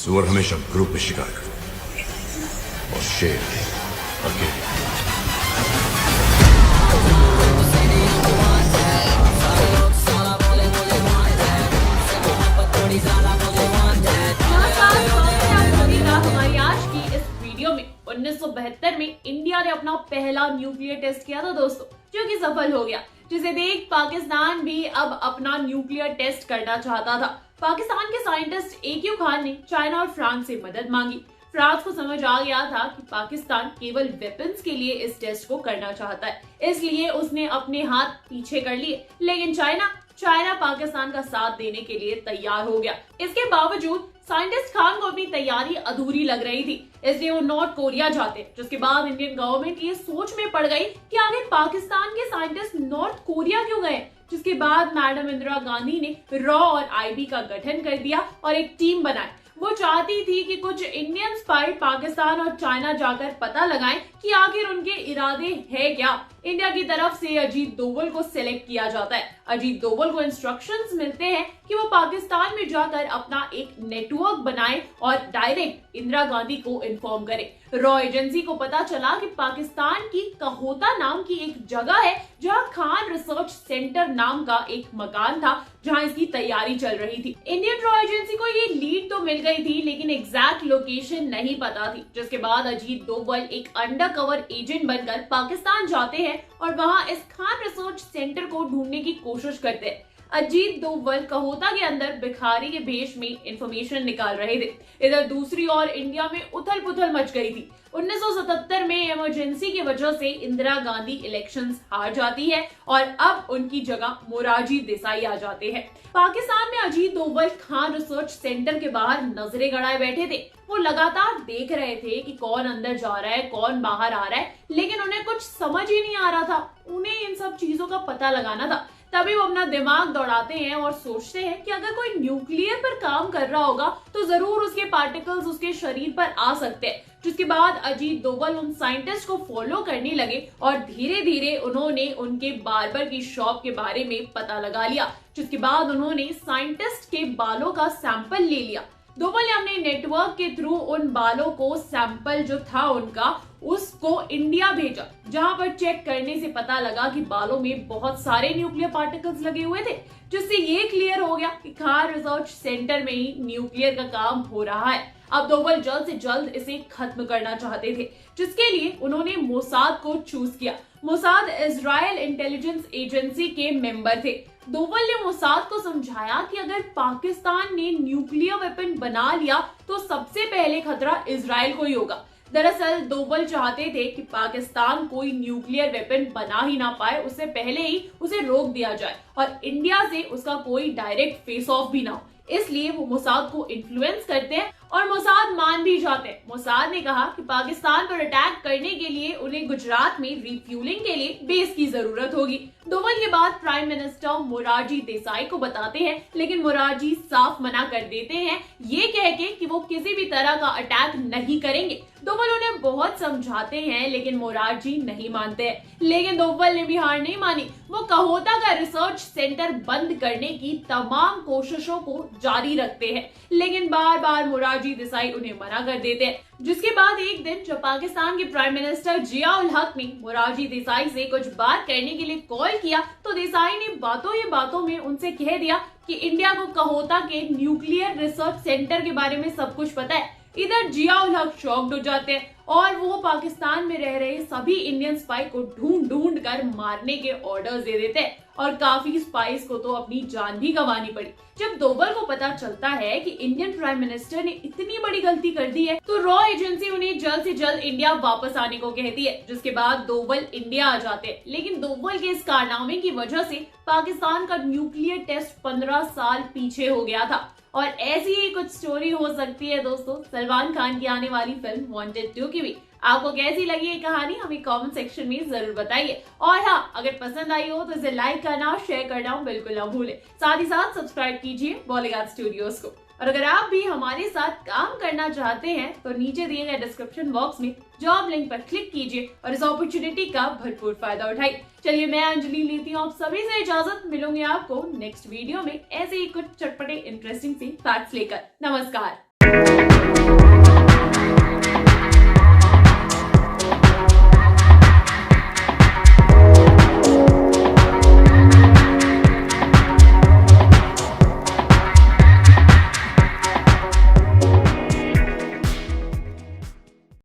सुअर हमेशा ग्रुप में शिकार करता और शेर अकेले। हमारी आज की इस वीडियो में 1972 में इंडिया ने अपना पहला न्यूक्लियर टेस्ट किया था दोस्तों, जो कि सफल हो गया, जिसे देख पाकिस्तान भी अब अपना न्यूक्लियर टेस्ट करना चाहता था। पाकिस्तान के साइंटिस्ट AQ खान ने चाइना और फ्रांस से मदद मांगी। फ्रांस को समझ आ गया था कि पाकिस्तान केवल वेपन्स के लिए इस टेस्ट को करना चाहता है, इसलिए उसने अपने हाथ पीछे कर लिए। लेकिन चाइना पाकिस्तान का साथ देने के लिए तैयार हो गया। इसके बावजूद साइंटिस्ट खान को अपनी तैयारी अधूरी लग रही थी, इसलिए वो नॉर्थ कोरिया जाते, जिसके बाद इंडियन गवर्नमेंट ये सोच में पड़ गई कि आगे पाकिस्तान के साइंटिस्ट नॉर्थ कोरिया क्यों गए। जिसके बाद मैडम इंदिरा गांधी ने रॉ और IB का गठन कर दिया और एक टीम बनाई। वो चाहती थी कि कुछ इंडियन स्पाई पाकिस्तान और चाइना जाकर पता लगाएं कि आखिर उनके इरादे है क्या। इंडिया की तरफ से अजीत डोभाल को सिलेक्ट किया जाता है। अजीत डोभाल को इंस्ट्रक्शंस मिलते हैं कि वो पाकिस्तान में जाकर अपना एक नेटवर्क बनाए और डायरेक्ट इंदिरा गांधी को इन्फॉर्म करे। रॉ एजेंसी को पता चला कि पाकिस्तान की कहोता नाम की एक जगह है जहां खान रिसर्च सेंटर नाम का एक मकान था, जहां इसकी तैयारी चल रही थी। इंडियन रॉ एजेंसी को ये लीड तो मिल गई थी, लेकिन एग्जैक्ट लोकेशन नहीं पता थी। जिसके बाद अजीत डोभाल एक अंडर कवर एजेंट बनकर पाकिस्तान जाते हैं और वहां इस खान रिसर्च सेंटर को ढूंढने की कोशिश करते हैं। अजीत डोभाल कहोता के अंदर भिखारी के भेष में इंफॉर्मेशन निकाल रहे थे। इधर दूसरी ओर इंडिया में उथल पुथल मच गई थी। 1977 में इमरजेंसी की वजह से इंदिरा गांधी इलेक्शंस हार जाती है और अब उनकी जगह मोरारजी देसाई आ जाते हैं। पाकिस्तान में अजीत डोभाल खान रिसर्च सेंटर के बाहर नजरें गड़ाए बैठे थे। वो लगातार देख रहे थे कि कौन अंदर जा रहा है, कौन बाहर आ रहा है, लेकिन उन्हें कुछ समझ ही नहीं आ रहा था। उन्हें इन सब चीजों का पता लगाना था। तभी वो अपना दिमाग दौड़ाते हैं और सोचते हैं कि अगर कोई न्यूक्लियर पर काम कर रहा होगा तो जरूर उसके पार्टिकल्स उसके शरीर पर आ सकते हैं। जिसके बाद अजीत डोभाल उन साइंटिस्ट को फॉलो करने लगे और धीरे धीरे उन्होंने उनके बार्बर की शॉप के बारे में पता लगा लिया। जिसके बाद उन्होंने साइंटिस्ट के बालों का सैंपल ले लिया। डोभाल ने अपने नेटवर्क के थ्रू उन बालों को सैंपल जो था उनका उसको इंडिया भेजा, जहां पर चेक करने से पता लगा कि बालों में बहुत सारे न्यूक्लियर पार्टिकल्स लगे हुए थे, जिससे ये क्लियर हो गया कि खान रिसर्च सेंटर में ही न्यूक्लियर का काम हो रहा है। अब डोभाल जल्द से जल्द इसे खत्म करना चाहते थे, जिसके लिए उन्होंने मोसाद को चूज किया। मोसाद इजराइल इंटेलिजेंस एजेंसी के मेंबर थे। डोभाल ने मोसाद को समझाया कि अगर पाकिस्तान ने न्यूक्लियर वेपन बना लिया तो सबसे पहले खतरा इजराइल को ही होगा। दरअसल डोभाल चाहते थे कि पाकिस्तान कोई न्यूक्लियर वेपन बना ही ना पाए, उससे पहले ही उसे रोक दिया जाए और इंडिया से उसका कोई डायरेक्ट फेस ऑफ भी ना हो। इसलिए वो मोसाद को इन्फ्लुएंस करते हैं और मोसाद मान भी जाते हैं। मोसाद ने कहा कि पाकिस्तान पर अटैक करने के लिए उन्हें गुजरात में रिफ्यूलिंग के लिए बेस की जरूरत होगी। डोभाल ये बात प्राइम मिनिस्टर मोरारजी देसाई को बताते हैं, लेकिन मोरारजी साफ मना कर देते हैं, ये कह के कि वो किसी भी तरह का अटैक नहीं करेंगे। डोभाल उन्हें बहुत समझाते हैं, लेकिन मोरारजी नहीं मानते हैं। लेकिन डोभाल ने भी हार नहीं मानी। वो कहोता का रिसर्च सेंटर बंद करने की तमाम कोशिशों को जारी रखते हैं, लेकिन बार बार मोरारजी देसाई उन्हें मना कर देते हैं। जिसके बाद एक दिन जब पाकिस्तान के प्राइम मिनिस्टर जियाउल हक ने मोरारजी देसाई से कुछ बात करने के लिए कॉल किया, तो देसाई ने बातों ही बातों में उनसे कह दिया कि इंडिया को कहोता के न्यूक्लियर रिसर्च सेंटर के बारे में सब कुछ पता है। इधर जियाउल हक शॉक्ड हो जाते हैं और वो पाकिस्तान में रह रहे सभी इंडियन स्पाई को ढूंढ कर मारने के ऑर्डर्स दे देते हैं और काफी स्पाइस को तो अपनी जान भी गंवानी पड़ी। जब डोभाल को पता चलता है कि इंडियन प्राइम मिनिस्टर ने इतनी बड़ी गलती कर दी है, तो रॉ एजेंसी उन्हें जल्द से जल्द इंडिया वापस आने को कहती है। जिसके बाद डोभाल इंडिया आ जाते हैं, लेकिन डोभाल के इस कारनामे की वजह से पाकिस्तान का न्यूक्लियर टेस्ट 15 साल पीछे हो गया था। और ऐसी ही कुछ स्टोरी हो सकती है दोस्तों सलमान खान की आने वाली फिल्म वांटेड 2 की भी। आपको कैसी लगी ये कहानी हमें कमेंट सेक्शन में जरूर बताइए। और हाँ, अगर पसंद आई हो तो इसे लाइक करना, शेयर करना बिल्कुल ना भूलें। साथ ही साथ सब्सक्राइब कीजिए बॉलीवुड स्टूडियोज को। और अगर आप भी हमारे साथ काम करना चाहते हैं तो नीचे दिए गए डिस्क्रिप्शन बॉक्स में जॉब लिंक पर क्लिक कीजिए और इस अपॉर्चुनिटी का भरपूर फायदा उठाइए। चलिए, मैं अंजलि लेती हूँ आप सभी से इजाजत। मिलूंगी आपको नेक्स्ट वीडियो में ऐसे ही कुछ चटपटे इंटरेस्टिंग सी फैक्ट्स लेकर। नमस्कार। है।